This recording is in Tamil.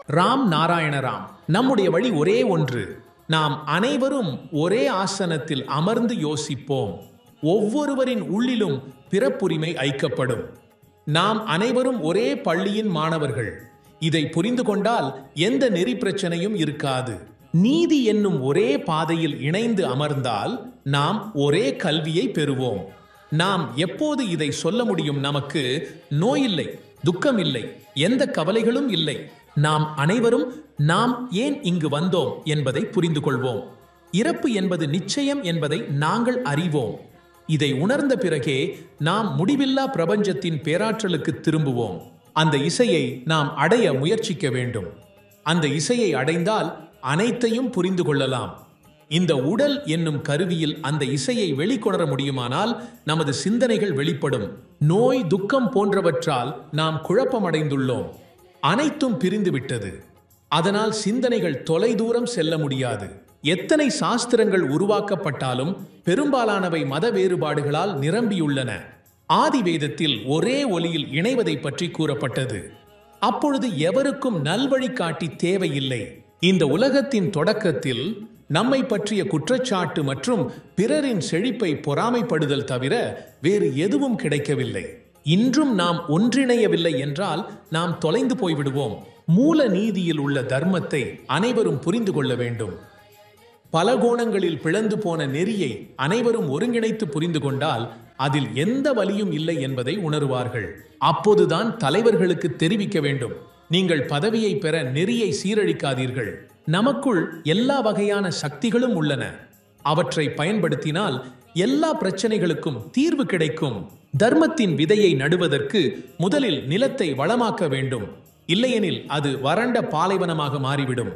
ராம் நாராயண ராம். நம்முடைய வழி ஒரே ஒன்று. நாம் அனைவரும் ஒரே ஆசனத்தில் அமர்ந்து யோசிப்போம். ஒவ்வொருவரின் உள்ளிலும் பிறப்புரிமை ஐக்கப்படும். நாம் அனைவரும் ஒரே பள்ளியின் மாணவர்கள். இதை புரிந்து கொண்டால் எந்த நெறி பிரச்சனையும் இருக்காது. நீதி என்னும் ஒரே பாதையில் இணைந்து அமர்ந்தால் நாம் ஒரே கல்வியை பெறுவோம். நாம் எப்போது இதை சொல்ல முடியும்? நமக்கு நோயில்லை, துக்கம் இல்லை, எந்த கவலைகளும் இல்லை. நாம் அனைவரும் நாம் ஏன் இங்கு வந்தோம் என்பதை புரிந்து கொள்வோம். இறப்பு என்பது நிச்சயம் என்பதை நாங்கள் அறிவோம். இதை உணர்ந்த பிறகே நாம் முடிவில்லா பிரபஞ்சத்தின் பேராற்றலுக்கு திரும்புவோம். அந்த இசையை நாம் அடைய முயற்சிக்க வேண்டும். அந்த இசையை அடைந்தால் அனைத்தையும் புரிந்து கொள்ளலாம். இந்த உடல் என்னும் கருவியில் அந்த இசையை வெளிக்கொணர முடியுமானால் நமது சிந்தனைகள் வெளிப்படும். நோய், துக்கம் போன்றவற்றால் நாம் குழப்பமடைந்துள்ளோம். அனைத்தும் பிரிந்துவிட்டது. அதனால் சிந்தனைகள் தொலைதூரம் செல்ல முடியாது. எத்தனை சாஸ்திரங்கள் உருவாக்கப்பட்டாலும் பெரும்பாலானவை மத வேறுபாடுகளால் நிரம்பியுள்ளன. ஆதி வேதத்தில் ஒரே ஒலியில் இணைவதை பற்றி கூறப்பட்டது. அப்பொழுது எவருக்கும் நல்வழிகாட்டி தேவையில்லை. இந்த உலகத்தின் தொடக்கத்தில் நம்மை பற்றிய குற்றச்சாட்டு மற்றும் பிறரின் செழிப்பை பொறாமைப்படுதல் தவிர வேறு எதுவும் கிடைக்கவில்லை. இன்றும் நாம் ஒன்றிணையவில்லை என்றால் நாம் தொலைந்து போய்விடுவோம். மூல நீதியில் உள்ள தர்மத்தை அனைவரும் புரிந்து கொள்ள வேண்டும். பல கோணங்களில் பிளந்து போன நெறியை அனைவரும் ஒருங்கிணைத்து புரிந்து கொண்டால் அதில் எந்த வலியும் இல்லை என்பதை உணருவார்கள். அப்போதுதான் தலைவர்களுக்கு தெரிவிக்க வேண்டும், நீங்கள் பதவியை பெற நெறியை சீரழிக்காதீர்கள். நமக்குள் எல்லா வகையான சக்திகளும் உள்ளன. அவற்றை பயன்படுத்தினால் எல்லா பிரச்சனைகளுக்கும் தீர்வு கிடைக்கும். தர்மத்தின் விதையை நடுவதற்கு முதலில் நிலத்தை வளமாக்க வேண்டும். இல்லையெனில் அது வறண்ட பாலைவனமாக மாறிவிடும்.